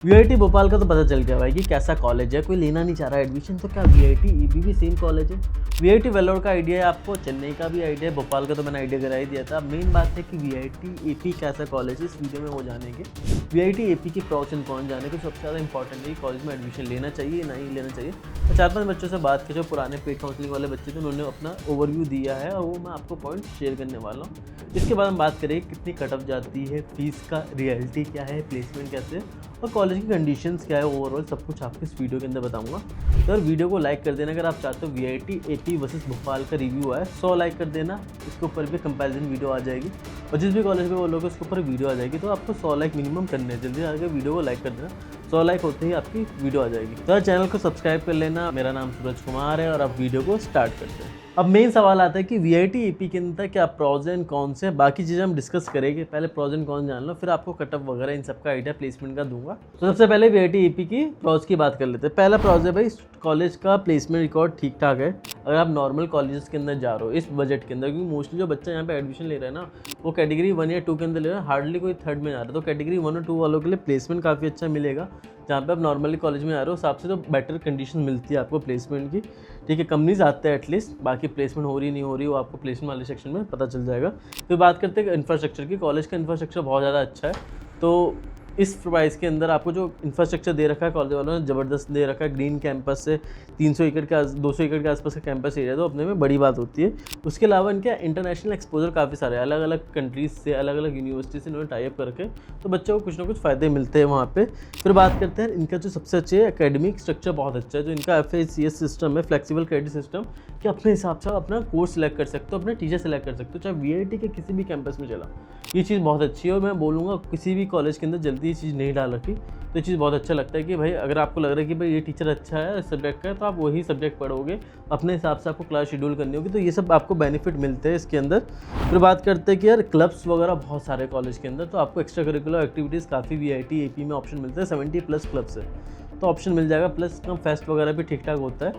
VIT Bhopal का तो पता चल गया भाई कि कैसा कॉलेज है। कोई लेना नहीं चाह रहा है एडमिशन, तो क्या वीआईटी ईपी भी सेम कॉलेज है। वीआईटी वेल्लोर का आइडिया है आपको, चेन्नई का भी आइडिया है, भोपाल का तो मैंने आइडिया करा ही दिया था। मेन बात है कि वीआईटी एपी कैसा कॉलेज है, इस वीडियो में वो जानेंगे। वीआईटी एपी की प्रॉस एंड कॉन जाने के सबसे ज़्यादा इंपॉर्टेंट है कॉलेज में एडमिशन लेना चाहिए नहीं लेना चाहिए। तो 4-5 बच्चों से बात की, जो पुराने पेड काउंसलिंग वाले बच्चे थे, उन्होंने अपना ओवरव्यू दिया है और वो मैं आपको पॉइंट शेयर करने वाला हूँ। इसके बाद हम बात करें कितनी कट ऑफ जाती है, फीस का रियलिटी क्या है, प्लेसमेंट कैसे है और कॉलेज की कंडीशंस क्या है, ओवरऑल सब कुछ आपको इस वीडियो के अंदर बताऊंगा। तो यार वीडियो को लाइक कर देना अगर आप चाहते हो वीआईटी एपी वर्सेस भोपाल का रिव्यू आए। 100 लाइक कर देना, इसके ऊपर भी कंपैरिजन वीडियो आ जाएगी और जिस भी कॉलेज में बोलोगे उसके ऊपर वीडियो आ जाएगी। तो आपको 100 लाइक मिनिमम करने हैं, जल्दी आगे वीडियो को लाइक कर देना। 100 लाइक होते ही आपकी वीडियो आ जाएगी। तो यार चैनल को सब्सक्राइब कर लेना। मेरा नाम सूरज कुमार है और आप वीडियो को स्टार्ट करते हैं। अब मेन सवाल आता है कि वीआईटी एपी के अंदर क्या प्रोज एंड कॉन से, बाकी चीज़ें हम डिस्कस करेंगे। पहले प्रोज एंड कॉन जान लो, फिर आपको कटअप वगैरह इन सब का आइडिया प्लेसमेंट का दूंगा। तो सबसे पहले वीआईटी एपी की प्रोज की बात कर लेते हैं। पहला प्रोज है भाई, कॉलेज का प्लेसमेंट रिकॉर्ड ठीक ठाक है। अगर आप नॉर्मल कॉलेजेस के अंदर जा रहे हो इस बजट के अंदर, क्योंकि मोस्टली जो बच्चा यहाँ पे एडमिशन ले रहा है ना, वो कैटेगरी 1 या 2 के अंदर ले रहा है, हार्डली कोई थर्ड में जा रहा है। तो कैटेगरी 1 और 2 वालों के लिए प्लेसमेंट काफ़ी अच्छा मिलेगा। जहाँ पे आप नॉर्मली कॉलेज में आ रहे हो, हिसाब से तो बेटर कंडीशन मिलती है आपको प्लेसमेंट की। ठीक है, कंपनीज आते हैं एटलीस्ट, बाकी प्लेसमेंट हो रही नहीं हो रही वो आपको प्लेसमेंट वाले सेक्शन में पता चल जाएगा। फिर बात करते हैं इंफ्रास्ट्रक्चर की। कॉलेज का इंफ्रास्ट्रक्चर बहुत ज़्यादा अच्छा है। तो इस प्राइस के अंदर आपको जो इंफ्रास्ट्रक्चर दे रखा है कॉलेज वालों ने, ज़बरदस्त दे रखा है। ग्रीन कैंपस से 300 एकड़ के 200 एकड़ के आसपास का कैंपस एरिया, तो अपने में बड़ी बात होती है। उसके अलावा इनके इंटरनेशनल एक्सपोजर काफ़ी सारे, अलग अलग कंट्रीज से, अलग अलग यूनिवर्सिटी से इन्होंने टाइप करके, तो बच्चों को कुछ ना कुछ फ़ायदे मिलते हैं वहाँ पे। फिर बात करते हैं इनका जो सबसे अच्छे एकेडमिक स्ट्रक्चर बहुत अच्छा है। जो इनका FACS सिस्टम है, फ्लेक्सिबल क्रेडिट सिस्टम, कि अपने हिसाब से अपना कोर्स सेलेक्ट कर सकते हो, अपने टीचर सेलेक्ट कर सकते हो, चाहे वीआईटी के किसी भी कैंपस में चला। ये चीज़ बहुत अच्छी है और मैं बोलूँगा किसी भी कॉलेज के अंदर जल्दी ये चीज़ नहीं डाल रखी। तो ये चीज़ बहुत अच्छा लगता है कि भाई अगर आपको लग रहा है कि भाई ये टीचर अच्छा है इस सब्जेक्ट का, तो आप वही सब्जेक्ट पढ़ोगे, अपने हिसाब से आपको क्लास शेड्यूल करनी होगी। तो ये सब आपको बेनिफिट मिलते हैं इसके अंदर। फिर बात करते हैं कि यार क्लब्स वगैरह बहुत सारे कॉलेज के अंदर, तो आपको एक्स्ट्रा करिकुलर एक्टिविटीज़ काफ़ी वीआईटी एपी में ऑप्शन मिलते हैं। 70+ क्लब्स है तो ऑप्शन मिल जाएगा, प्लस कम फेस्ट वगैरह भी ठीक ठाक होता है,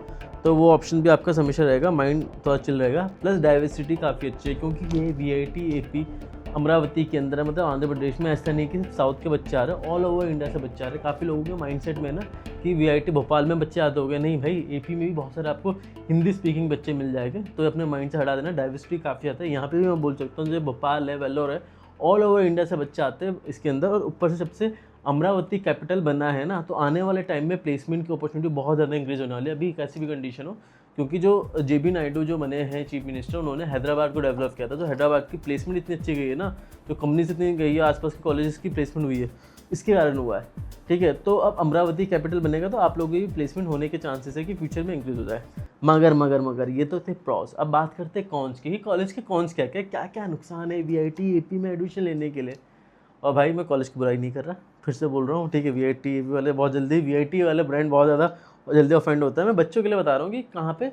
तो वो ऑप्शन भी आपका हमेशा रहेगा, माइंड थोड़ा चिल रहेगा। प्लस डाइवर्सिटी काफ़ी अच्छी है, क्योंकि ये वीआईटी एपी अमरावती के अंदर, मतलब आंध्र प्रदेश में, ऐसा नहीं कि साउथ के बच्चे आ रहे हैं, ऑल ओवर इंडिया से बच्चे आ रहे हैं। काफ़ी लोगों के माइंडसेट में ना कि वीआईटी भोपाल में बच्चे आते हो गए, नहीं भाई एपी में भी बहुत सारे आपको हिंदी स्पीकिंग बच्चे मिल जाएंगे। तो अपने माइंड से हटा देना, डाइवर्सिटी काफ़ी आता है। यहाँ पे भी मैं बोल सकता हूँ जो भोपाल है, वेल्लोर है, ऑल ओवर इंडिया से बच्चे आते हैं इसके अंदर। और ऊपर से सबसे अमरावती कैपिटल बना है ना, तो आने वाले टाइम में प्लेसमेंट की अपॉर्चुनिटी बहुत ज़्यादा इंक्रीज होने वाली है। अभी कैसी भी कंडीशन हो, क्योंकि जो जेबी नायडू जो बने हैं चीफ मिनिस्टर, उन्होंने हैदराबाद को डेवलप किया था। तो हैदराबाद की प्लेसमेंट इतनी अच्छी गई है ना, जो कंपनी से इतनी गई है, आसपास के कॉलेजेस की प्लेसमेंट हुई है, इसके कारण हुआ है। ठीक है, तो अब अमरावती कैपिटल बनेगा तो आप लोगों की भी प्लेसमेंट होने के चांसेस है कि फ्यूचर में इंक्रीज हो जाए। मगर ये तो थे प्रॉस। अब बात करते हैं कॉन्स की। कॉलेज के कॉन्स क्या क्या क्या क्या नुकसान है वीआईटी एपी में एडमिशन लेने के लिए। और भाई मैं कॉलेज की बुराई नहीं कर रहा, फिर से बोल रहा हूँ, ठीक है। वीआईटी एपी वाले बहुत जल्दी, वीआईटी वाले ब्रांड बहुत ज़्यादा जल्दी ऑफेंड होता है। मैं बच्चों के लिए बता रहा हूँ कि कहाँ पे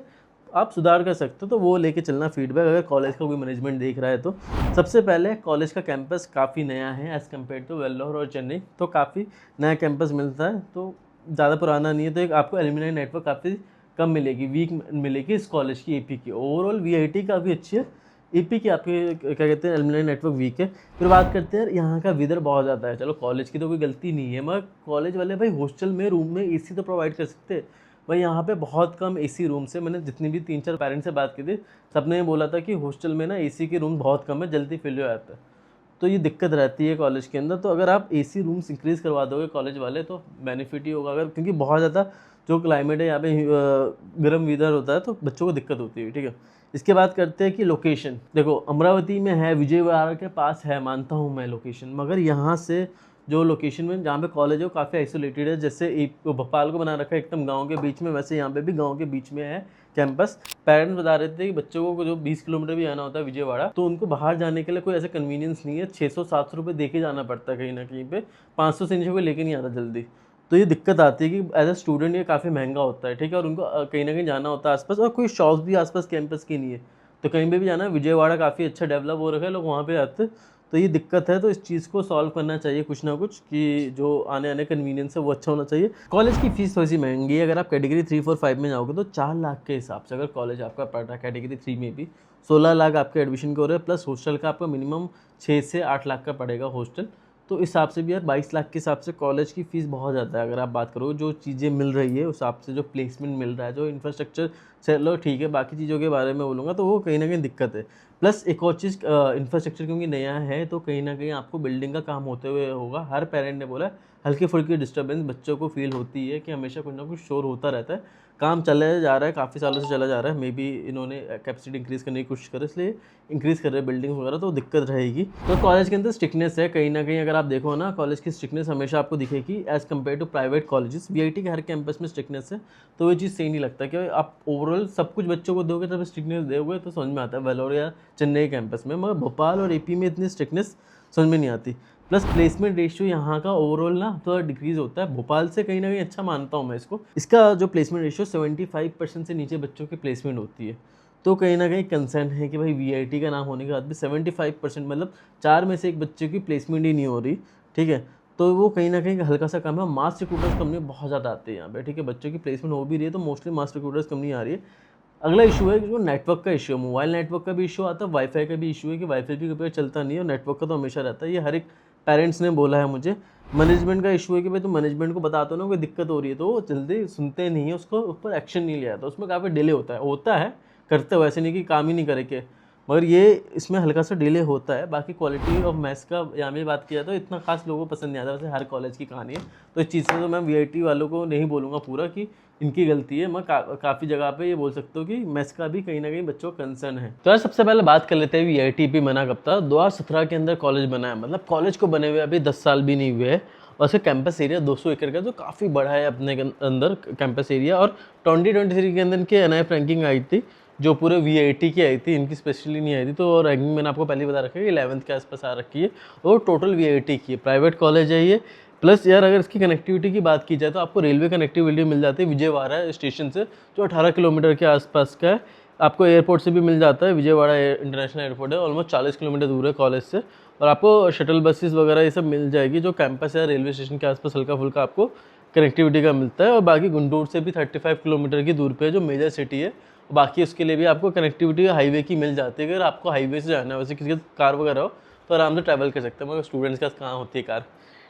आप सुधार कर सकते हो, तो वो लेके चलना फीडबैक, अगर कॉलेज का कोई मैनेजमेंट देख रहा है तो। सबसे पहले कॉलेज का कैंपस काफ़ी नया है एज़ कम्पेयर टू वेल्लोर और चेन्नई, तो काफ़ी नया कैंपस मिलता है, तो ज़्यादा पुराना नहीं है। तो एक आपको एलुमनाई नेटवर्क काफ़ी कम मिलेगी, वीक मिलेगी इस कॉलेज की एपी की। ओवरऑल वीआईटी काफ़ी अच्छी है, एपी की आपके क्या कहते हैं एलुमनाई नेटवर्क वीक है। फिर बात करते हैं यहाँ का वेदर बहुत ज़्यादा है। चलो कॉलेज की तो कोई गलती नहीं है, मगर कॉलेज वाले भाई हॉस्टल में रूम में एसी तो प्रोवाइड कर सकते हैं। भाई यहाँ पे बहुत कम एसी रूम से, मैंने जितनी भी 3-4 पेरेंट्स से बात की थी, सबने ये बोला था कि हॉस्टल में ना एसी के रूम बहुत कम है, जल्दी फिल हो जाता है। तो ये दिक्कत रहती है कॉलेज के अंदर। तो अगर आप एसी रूम्स इंक्रीज़ करवा दोगे कॉलेज वाले, तो बेनिफिट ही होगा। अगर क्योंकि बहुत ज़्यादा जो क्लाइमेट है यहाँ पे गर्म वेदर होता है, तो बच्चों को दिक्कत होती है। ठीक है, इसके बाद करते हैं कि लोकेशन। देखो अमरावती में है, विजयवाड़ा के पास है, मानता हूँ मैं लोकेशन, मगर यहाँ से जो लोकेशन में जहाँ पे कॉलेज है वो काफ़ी आइसोलेटेड है। जैसे एक भोपाल को बना रखा है एकदम गांव के बीच में, वैसे यहाँ पे भी गांव के बीच में है कैंपस। पेरेंट्स बता रहे थे कि बच्चों को जो 20 किलोमीटर भी आना होता है विजयवाड़ा, तो उनको बाहर जाने के लिए कोई ऐसा कन्वीनियंस नहीं है। 600-700 रुपये दे के जाना पड़ता है कहीं ना कहीं पे, 500 से नीचे कोई लेके नहीं आता जल्दी। तो ये दिक्कत आती है कि एज अ स्टूडेंट ये काफ़ी महंगा होता है। ठीक है, और उनको कहीं ना कहीं जाना होता है आसपास, और कोई शॉप्स भी आसपास कैंपस की नहीं है, तो कहीं पे भी जाना है। विजयवाड़ा काफ़ी अच्छा डेवलप हो रखा है, लोग वहाँ पे आते हैं। तो ये दिक्कत है, तो इस चीज़ को सॉल्व करना चाहिए कुछ ना कुछ, कि जो आने कन्वीनियंस है वो अच्छा होना चाहिए। कॉलेज की फीस थोड़ी सी महंगी है। अगर आप कैटेगरी 3, 4, 5 में जाओगे तो 4 लाख के हिसाब से, अगर कॉलेज आपका पड़ रहा है कैटेगरी 3 में भी 16 लाख आपके एडमिशन के हो रहे हैं, प्लस हॉस्टल का आपका मिनिमम 6 से 8 लाख का पड़ेगा हॉस्टल। तो इस हिसाब से भी यार 22 लाख के हिसाब से कॉलेज की फ़ीस बहुत ज़्यादा है। अगर आप बात करो जो चीज़ें मिल रही है उस हिसाब से, जो प्लेसमेंट मिल रहा है, जो इंफ्रास्ट्रक्चर, चलो ठीक है, बाकी चीज़ों के बारे में बोलूँगा तो वो कहीं ना कहीं दिक्कत है। प्लस एक और चीज़, इंफ्रास्ट्रक्चर क्योंकि नया है तो कहीं ना कहीं आपको बिल्डिंग का काम होते हुए होगा। हर पेरेंट ने बोला हल्की फुल्की डिस्टर्बेंस बच्चों को फील होती है कि हमेशा कुछ ना कुछ शोर होता रहता है। काम चला जा रहा है, काफ़ी सालों से चला जा रहा है, मे बी इन्होंने कैपेसिटी इंक्रीज़ करने की कोशिश करी इसलिए इंक्रीज़ कर रहे हैं बिल्डिंग वगैरह, तो दिक्कत रहेगी। तो कॉलेज के अंदर स्ट्रिक्टनेस है कहीं ना कहीं, अगर आप देखो ना कॉलेज की स्ट्रिक्टनेस हमेशा आपको दिखेगी as compared to private colleges. VIT के हर कैंपस में स्ट्रिक्टनेस है, तो ये चीज़ सही नहीं लगता कि आप ओवरऑल सब कुछ बच्चों को दोगे तब स्ट्रिक्टनेस दोगे तो समझ में आता है वेलोर या चेन्नई कैंपस में, मगर भोपाल और एपी में इतनी स्ट्रिक्टनेस समझ में नहीं आती। प्लस प्लेसमेंट रेशियो यहाँ का ओवरऑल ना थोड़ा डिक्रीज होता है, भोपाल से कहीं ना कहीं अच्छा मानता हूँ मैं इसको। इसका जो प्लेसमेंट रेशियो 75% से नीचे बच्चों की प्लेसमेंट होती है, तो कहीं ना कहीं कंसर्न है कि भाई वीआईटी का नाम होने के बाद भी 75% मतलब 4 में से एक बच्चे की प्लेसमेंट ही नहीं हो रही, ठीक है, तो वो कहीं ना कहीं हल्का सा कम है। मास रिक्रूटर्स कंपनी बहुत ज़्यादा आते हैं यहाँ पे, ठीक है, बच्चों की प्लेसमेंट हो भी रही है तो मोस्टली मास रिक्रूटर्स कंपनी आ रही है। अगला इशू है जो नेटवर्क का इशू है, मोबाइल नेटवर्क का भी इशू आता है, वाईफाई का भी इशू है कि वाईफाई भी कभी चलता नहीं है और नेटवर्क का तो हमेशा रहता है। ये हर एक पेरेंट्स ने बोला है मुझे। मैनेजमेंट का इशू है कि भाई तुम मैनेजमेंट को बताते हो ना कोई दिक्कत हो रही है तो वो जल्दी सुनते नहीं है, उसको ऊपर एक्शन नहीं लिया जाता, उसमें काफ़ी डिले होता है करते हो, ऐसे नहीं कि काम ही नहीं करे के, मगर ये इसमें हल्का सा डिले होता है। बाकी क्वालिटी ऑफ मैथ्स का यहाँ भी बात किया तो इतना खास लोगों को पसंद नहीं आता, वैसे हर कॉलेज की कहानी है, तो इस चीज़ से तो मैं वीआईटी वालों को नहीं बोलूँगा पूरा कि इनकी गलती है। मैं काफ़ी जगह पे ये बोल सकता हूँ कि मैथ्स का भी कहीं ना कहीं बच्चों का कंसर्न है। तो यार सबसे पहले बात कर लेते हैं वीआईटी भी बना कब था। 2017 के अंदर कॉलेज बना है, मतलब कॉलेज को बने हुए अभी 10 साल भी नहीं हुए हैं, और उसका कैंपस एरिया 200 एकड़ का, जो काफ़ी बड़ा है अपने अंदर कैंपस एरिया। और 2023 के अंदर इनकी एनआईएफ रैंकिंग आई थी जो पूरे वीआईटी की आई थी, इनकी स्पेशली नहीं आई थी, तो रैंकिंग मैंने आपको पहले बता रखा है कि 11th के आसपास आ रखी है, और टोटल वीआईटी की है, प्राइवेट कॉलेज है ये। प्लस यार अगर इसकी कनेक्टिविटी की बात की जाए तो आपको रेलवे कनेक्टिविटी मिल जाती है विजयवाड़ा स्टेशन से, जो 18 किलोमीटर के आसपास का है। आपको एयरपोर्ट से भी मिल जाता है, विजयवाड़ा इंटरनेशनल एयरपोर्ट है, ऑलमोस्ट 40 किलोमीटर दूर है कॉलेज से, और आपको शटल बसेस वगैरह ये सब मिल जाएगी। जो कैंपस है रेलवे स्टेशन के आसपास हल्का फुल्का आपको कनेक्टिविटी का मिलता है, और बाकी गुंटूर से भी 35 किलोमीटर की दूर पे है जो मेजर सिटी है, बाकी उसके लिए भी आपको कनेक्टिविटी हाईवे की मिल जाती है। अगर आपको हाईवे से जाना है, वैसे किसी का कार वगैरह हो तो आराम से ट्रैवल कर सकते हैं, मगर स्टूडेंट्स के पास कहाँ होती है कार,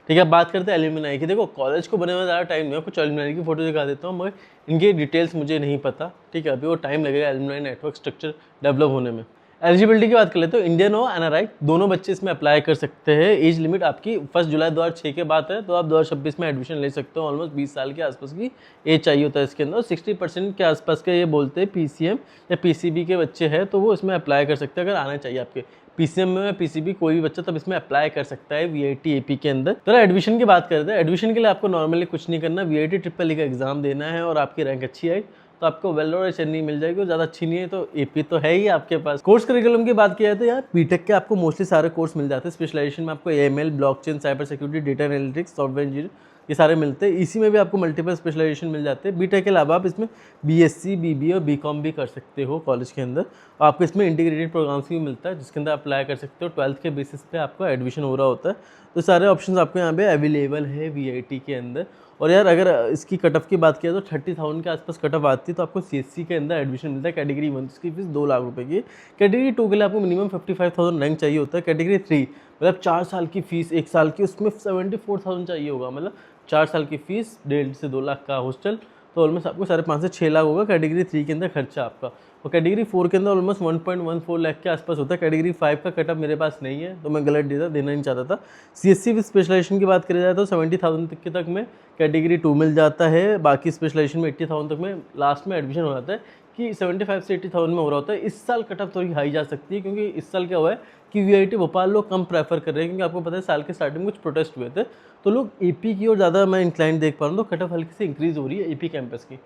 ठीक है। बात करते हैं एलुमनाई की। देखो कॉलेज को बने हुए ज़्यादा टाइम नहीं है, कुछ एलुमनाई की फोटो दिखा देता हूँ, मगर इनकी डिटेल्स मुझे नहीं पता, ठीक है, अभी वो टाइम लगेगा एलुमनाई नेटवर्क स्ट्रक्चर डेवलप होने में। एलिजिबिलिटी की बात कर लेते हो, इंडियन हो एनआरआई दोनों बच्चे इसमें अप्लाई कर सकते हैं। एज लिमिट आपकी 1 जुलाई 2006 के बाद है, तो आप 2026 में एडमिशन ले सकते हो। ऑलमोस्ट 20 साल के आसपास की एज चाहिए होता है इसके अंदर। 60% के आसपास के ये बोलते हैं पीसीएम या पीसीबी के बच्चे हैं तो वो इसमें अप्लाई कर सकते हैं, अगर आना चाहिए आपके पीसीएम में पीसीबी कोई भी बच्चा तब इसमें अप्लाई कर सकता है वीआईटी एपी के अंदर। तो एडमिशन की बात करते हैं, एडमिशन के लिए आपको नॉर्मली कुछ नहीं करना, वीआईटी ट्रिपल ई का एग्जाम देना है, और आपकी रैंक अच्छी आई तो आपको वेल्लोर या चेन्नई मिल जाएगी, और ज़्यादा अच्छी नहीं है तो एपी तो है ही आपके पास। कोर्स करिकुलम की बात किया जाए तो यार बीटेक के आपको मोस्टली सारे कोर्स मिल जाते हैं। स्पेशलाइजेशन में आपको AML, blockchain, cyber security, data analytics, software engineer, ये सारे मिलते हैं। इसी में भी आपको मल्टीपल स्पेशलाइजेशन मिल जाते हैं। बीटेक के अलावा आप इसमें बीएससी, बीबीए और बीकॉम भी कर सकते हो कॉलेज के अंदर, और आपको इसमें इंटीग्रेटेड प्रोग्राम्स भी मिलता है जिसके अंदर अप्लाई कर सकते हो। 12th के बेसिस पे आपका एडमिशन हो रहा होता है, तो सारे ऑप्शंस आपको यहाँ पे अवेलेबल है वीआईटी के अंदर। और यार अगर इसकी कटअफ की बात किया तो 30,000 के आसपास कटअफ आती है, तो आपको सीएससी के अंदर एडमिशन मिलता है। कैटेगरी 1 इसकी फीस 2 लाख रुपए की। कैटेगरी 2 के लिए आपको मिनिमम 55,000 रैंक चाहिए होता है। कैटेगरी 3 मतलब 4 साल की फीस, 1 साल की, उसमें 74,000 चाहिए होगा, मतलब 4 साल की फीस, 1.5 से 2 लाख का हॉस्टल, तो ऑलमोस्ट आपको 5.5 से 6 लाख होगा कैटेगरी 3 के अंदर खर्चा आपका। और कैटेगरी 4 के अंदर ऑलमोस्ट 1.14 लाख के आसपास होता है। कैटेगरी 5 का कटअप मेरे पास नहीं है तो मैं गलत देना नहीं चाहता था। सीएससी विद स्पेशलाइजेशन की बात करी जाए तो 70,000 तक में कैटेगरी 2 मिल जाता है, बाकी स्पेशलाइजेशन में 80,000 तक में लास्ट में एडमिशन हो जाता है, कि 75 से 80,000 में हो रहा होता है। इस साल कटअप थोड़ी हाई जा सकती है, क्योंकि इस साल क्या हुआ है कि वीआईटी भोपाल लोग कम प्रेफर कर रहे हैं, क्योंकि आपको पता है साल के स्टार्टिंग में कुछ प्रोटेस्ट हुए थे, तो लोग एपी की ओर ज़्यादा मैं इंक्लाइन देख पा रहा हूँ, तो कटअप हल्की से इंक्रीज़ हो रही है एपी कैंपस की।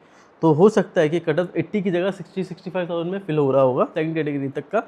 तो हो सकता है कि कटअप 80 की जगह 60-65,000 में फिल हो रहा होगा सेकंड कैटेगरी तक का।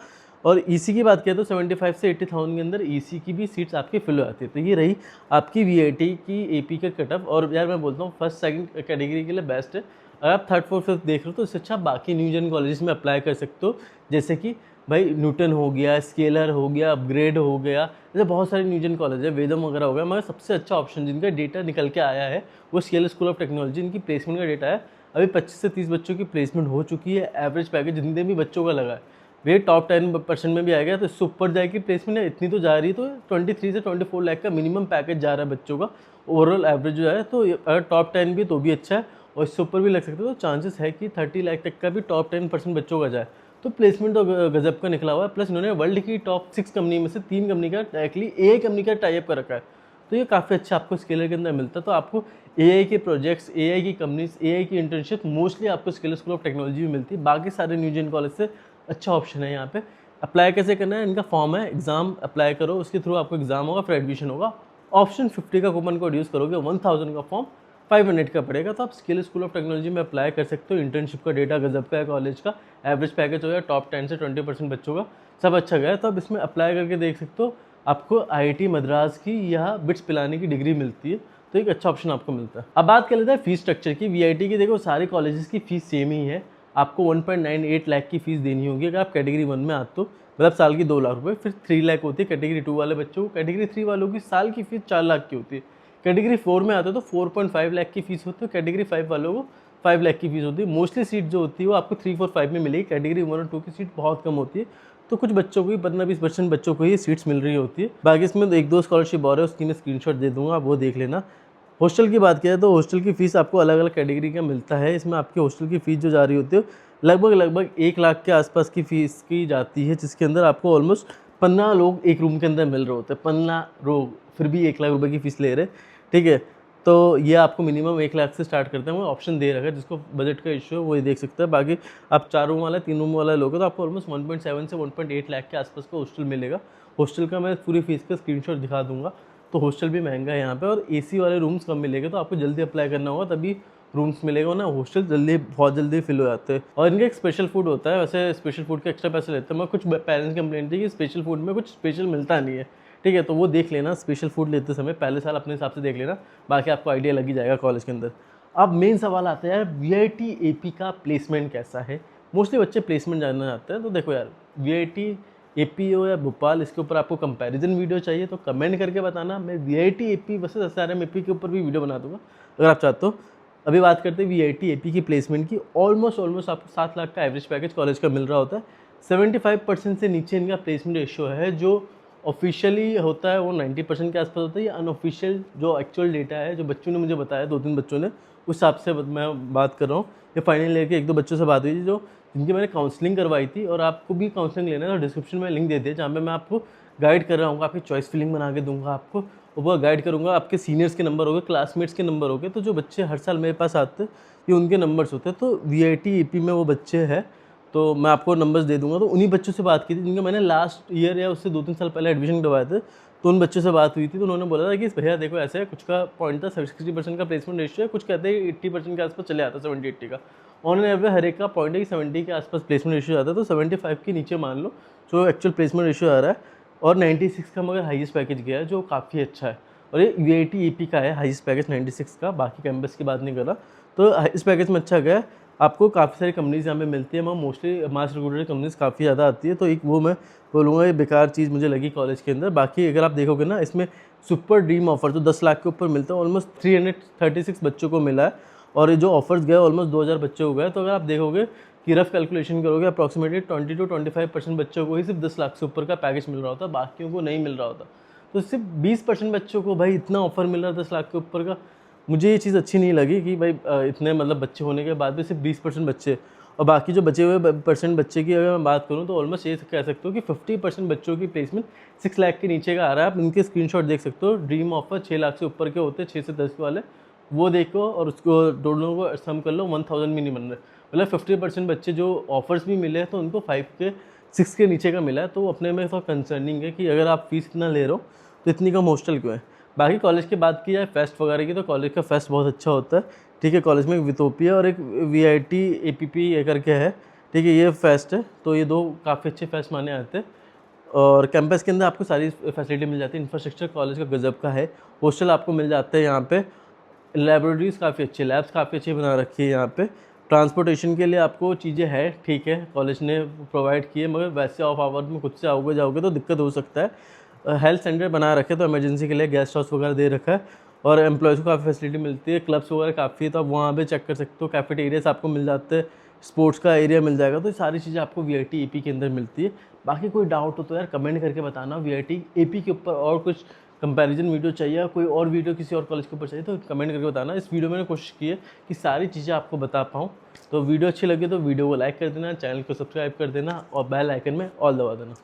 और ईसी की बात करें तो 75 से 80,000 के अंदर ईसी की भी सीट्स आपकी फिल हो जाती है। तो ये रही आपकी वीआईटी की एपी का कटअप। और यार मैं बोलता हूँ फर्स्ट सेकंड कैटेगरी के लिए बेस्ट है। अगर आप थर्ड फोर्थ फिफ्थ देख रहे हो तो इससे अच्छा बाकी न्यू जन कॉलेजेस में अप्लाई कर सकते हो, जैसे कि भाई न्यूटन हो गया, स्केलर हो गया, अपग्रेड हो गया, जैसे बहुत सारे न्यू जन कॉलेज है, वेदम वगैरह हो गया। मगर सबसे अच्छा ऑप्शन जिनका डेटा निकल के आया है वो स्केलर स्कूल ऑफ टेक्नोलॉजी। इनकी प्लेसमेंट का डेटा है, अभी 25 से 30 बच्चों की प्लेसमेंट हो चुकी है। एवरेज पैकेज जितने भी बच्चों का लगा है वे टॉप 10% में भी आएगा तो इससे ऊपर जाएगी प्लेसमेंट। इतनी तो जा रही है, तो 23 से 24 लाख का मिनिमम पैकेज जा रहा है बच्चों का, ओवरऑल एवरेज जो है। तो अगर टॉप 10 भी तो भी अच्छा है, और इससे ऊपर भी लग सकते हो, तो चांसेस है कि 30 लाख तक का भी टॉप 10% बच्चों का जाए। तो प्लेसमेंट तो गजब का निकला हुआ है। प्लस इन्होंने वर्ल्ड की टॉप 6 कंपनी में से 3 कंपनी का डायरेक्टली ए कंपनी का टाइप कर रखा है। तो ये काफ़ी अच्छा आपको स्केलर के अंदर मिलता है। तो आपको एआई के प्रोजेक्ट्स, एआई की कंपनीज, एआई की इंटर्नशिप मोस्टली आपको स्केलर स्कूल ऑफ टेक्नोलॉजी में मिलती है। बाकी सारे न्यू जेन कॉलेज से अच्छा ऑप्शन है यहाँ पे। अप्लाई कैसे करना है, इनका फॉर्म है, एग्जाम अप्लाई करो, उसके थ्रू आपको एग्जाम होगा, फिर एडमिशन होगा। ऑप्शन 50 का कूपन कोड यूज़ करोगे, 1000 का फॉर्म 500 का पड़ेगा। तो आप स्किल स्कूल ऑफ टेक्नोलॉजी में अप्लाई कर सकते हो। इंटर्नशिप का डेटा गजब का है कॉलेज का, एवरेज पैकेज हो गया टॉप 10 से 20% बच्चों का, सब अच्छा गया है। तो आप इसमें अप्लाई करके देख सकते हो, आपको आईआईटी मद्रास की या बिट्स पिलाने की डिग्री मिलती है। तो एक अच्छा ऑप्शन आपको मिलता है। अब बात कर लेते हैं फीस स्ट्रक्चर की। वीआईटी की देखो सारे कॉलेजेस की फीस सेम ही है। आपको 1.98 लाख की फीस देनी होगी अगर आप कैटेगरी 1 में आते हो, मतलब साल की 2 लाख रुपये। फिर 3 लाख होती है कैटेगरी 2 वाले बच्चों को। कैटेगरी 3 वालों की साल की फीस 4 लाख की होती है। कैटेगरी 4 में आते हो तो 4.5 लाख की फीस होती है। कैटेगरी 5 वालों को 5 लाख की फीस होती है। मोस्टली सीट जो होती है वो आपको 3, 4, 5 में मिलेगी। कैटेगरी 1 और 2 की सीट बहुत कम होती है। तो कुछ बच्चों को ही 15-20% बच्चों को ही सीट्स मिल रही होती है। बाकी इसमें 1-2 स्कॉलरशिप और है, उसकी मैं स्क्रीनशॉट दे दूंगा, आप वो देख लेना। हॉस्टल की बात करें तो हॉस्टल की फ़ीस आपको अलग अलग कैटेगरी का मिलता है। इसमें आपकी हॉस्टल की फ़ीस जो जा रही होती है लगभग 1 लाख के आसपास की फ़ीस की जाती है, जिसके अंदर आपको ऑलमोस्ट 15 लोग एक रूम के अंदर मिल रहे होते हैं। 15 लोग, फिर भी 1 लाख रुपए की फ़ीस ले रहे, ठीक है। तो ये आपको मिनिमम 1 लाख से स्टार्ट करते हैं। वो ऑप्शन दे रखा है, जिसको बजट का इशू है वो ये देख सकता है। बाकी आप 4 रूम वाला, 3 रूम वाला लोगे तो आपको ऑलमोस्ट 1.7 से 1.8 लाख के आसपास का हॉस्टल मिलेगा। हॉस्टल का मैं पूरी फीस का स्क्रीनशॉट दिखा दूंगा। तो हॉस्टल भी महंगा है यहाँ पे, और एसी वाले रूम्स कम मिलेंगे। तो आपको जल्दी अप्लाई करना होगा तभी रूम्स मिलेगा ना, हॉस्टल बहुत जल्दी फिल हो जाते हैं। और इनका एक स्पेशल फूड होता है, वैसे स्पेशल फूड के एक्स्ट्रा पैसे लेते हैं। मैं कुछ पेरेंट्स की कंप्लेंट थी कि स्पेशल फूड में कुछ स्पेशल मिलता नहीं है, ठीक है। तो वो देख लेना, स्पेशल फूड लेते समय पहले साल अपने हिसाब से देख लेना, बाकी आपको आइडिया लग ही जाएगा कॉलेज के अंदर। अब मेन सवाल आता है यार, वीआईटी एपी का प्लेसमेंट कैसा है। मोस्टली बच्चे प्लेसमेंट जानना चाहते हैं। तो देखो यार, वीआईटी एपी हो या भोपाल, इसके ऊपर आपको कंपैरिजन वीडियो चाहिए तो कमेंट करके बताना। मैं VIT AP versus SRM AP के ऊपर भी वीडियो बना दूंगा अगर आप चाहते हो। अभी बात करते हैं वीआईटी एपी की प्लेसमेंट की। ऑलमोस्ट आपको 7 लाख का एवरेज पैकेज कॉलेज का मिल रहा होता है। 75% से नीचे इनका प्लेसमेंट रेशियो है। जो ऑफिशियली होता है वो 90% के आसपास होता है। या अनऑफिशियल जो एक्चुअल डेटा है, जो बच्चों ने मुझे बताया, 2-3 बच्चों ने, उस हिसाब से मैं बात कर रहा हूँ। ये फाइनल लेके 1-2 बच्चों से बात हुई थी जो जिनकी मैंने काउंसलिंग करवाई थी। और आपको भी काउंसलिंग लेना है तो डिस्क्रिप्शन में लिंक दे दिया, जहाँ पे मैं आपको गाइड कर रहा हूँ। आपकी चॉइस फिलिंग बना के दूंगा आपको, और वो गाइड करूँगा। आपके सीनियर्स के नंबर हो गए, क्लासमेट्स के नंबर हो गए। तो जो बच्चे हर साल मेरे पास आते हैं ये उनके नंबर्स होते हैं। तो वीआईटी एपी में वो बच्चे हैं, तो मैं आपको नंबर्स दे दूंगा। तो उन्हीं बच्चों से बात की थी जिनके मैंने लास्ट ईयर या उससे 2-3 साल पहले एडमिशन करवाए थे। तो उन बच्चों से बात हुई थी, तो उन्होंने बोला था कि भैया देखो ऐसे है, कुछ का पॉइंट था 60% का प्लेसमेंट रेशियो है, कुछ कहते हैं 80% के आसपास चले आता है, 70-80 का। ऑन एवरेज हर एक का पॉइंट है कि 70 के आसपास प्लेसमेंट रेशियो आता है। तो 75 के नीचे मान लो जो एक्चुअल प्लेसमेंट रेशियो आ रहा है। और 96 का मगर हाईएस्ट पैकेज गया है, जो काफ़ी अच्छा है। और ये वीआईटी एपी का है हाईएस्ट पैकेज 96 का, बाकी कैंपस की बात नहीं कर रहा। तो इस पैकेज में अच्छा गया है। आपको काफ़ी सारी कंपनीज़ यहाँ पे मिलती है। मैं मोस्टली मास रिक्रूटेड कंपनीज़ काफ़ी ज़्यादा आती है। तो एक वो मैं बोलूँगा ये बेकार चीज़ मुझे लगी कॉलेज के अंदर। बाकी अगर आप देखोगे ना, इसमें सुपर ड्रीम ऑफर जो 10 लाख के ऊपर मिलता है, ऑलमोस्ट 336 बच्चों को मिला है। और ये जो ऑफर्स गए ऑलमोस्ट 2000 बच्चों को गए। तो अगर आप देखोगे कि रफ कैलकुलेशन करोगे, अप्रॉक्सीमेटली 20-25% बच्चों को ही सिर्फ 10 लाख से ऊपर का पैकेज मिल रहा होता है, बाकियों को नहीं मिल रहा होता। तो सिर्फ 20% बच्चों को भाई इतना ऑफर मिल रहा है 10 लाख के ऊपर का। मुझे ये चीज़ अच्छी नहीं लगी कि भाई इतने मतलब बच्चे होने के बाद भी सिर्फ 20% बच्चे, और बाकी जो बचे हुए % बच्चे की अगर मैं बात करूँ तो ऑलमोस्ट ये कह सकते हो कि 50% बच्चों की प्लेसमेंट 6 लाख के नीचे का आ रहा है। आप इनके स्क्रीनशॉट देख सकते हो। ड्रीम ऑफर 6 लाख से ऊपर के होते हैं, 6 से 10 वाले, वो देखो और उसको दोनों को सम कर लो, 1000 मिनिमम है। मतलब 50% बच्चे जो ऑफर्स भी मिले हैं तो उनको 6 के नीचे का मिला है। तो अपने में थोड़ा कंसर्निंग है कि अगर आप फीस इतना ले रहे हो तो इतनी कम हॉस्टल क्यों है। बाकी कॉलेज की बात की जाए फेस्ट वगैरह की, तो कॉलेज का फेस्ट बहुत अच्छा होता है, ठीक है। कॉलेज में एक विथोपिया और एक वीआईटी एपीपी करके है, ठीक है। ये फेस्ट है, तो ये 2 काफ़ी अच्छे फेस्ट माने आते हैं। और कैंपस के अंदर आपको सारी फैसिलिटी मिल जाती है। इंफ्रास्ट्रक्चर कॉलेज का गजब का है। हॉस्टल आपको मिल जाते हैं यहाँ पे। लैबोरेटरीज़ काफ़ी अच्छी, लैब्स काफ़ी अच्छी बना रखी है यहाँ पे। ट्रांसपोर्टेशन के लिए आपको चीज़ें हैं, ठीक है, कॉलेज ने प्रोवाइड की है। मगर वैसे ऑफ आवर में खुद से आओगे जाओगे तो दिक्कत हो सकता है। हेल्थ सेंटर बना रखे तो इमरजेंसी के लिए गेस्ट हाउस वगैरह दे रखा है। और एम्प्लॉयज़ को काफ़ी फैसिलिटी मिलती है। क्लब्स वगैरह काफ़ी है, तो आप वहाँ पे चेक कर सकते हो। कैफेटेरियाज आपको मिल जाते हैं। स्पोर्ट्स का एरिया मिल जाएगा। तो ये सारी चीज़ें आपको VIT AP के अंदर मिलती है। बाकी कोई डाउट हो तो यार कमेंट करके बताना। VIT AP के ऊपर और कुछ कंपैरिजन वीडियो चाहिए या कोई और वीडियो किसी और कॉलेज के ऊपर चाहिए तो कमेंट करके बताना। इस वीडियो में मैंने कोशिश की है कि सारी चीज़ें आपको बता पाऊँ। तो वीडियो अच्छी लगी तो वीडियो को लाइक कर देना, चैनल को सब्सक्राइब कर देना और बेल आइकन में ऑल दबा देना।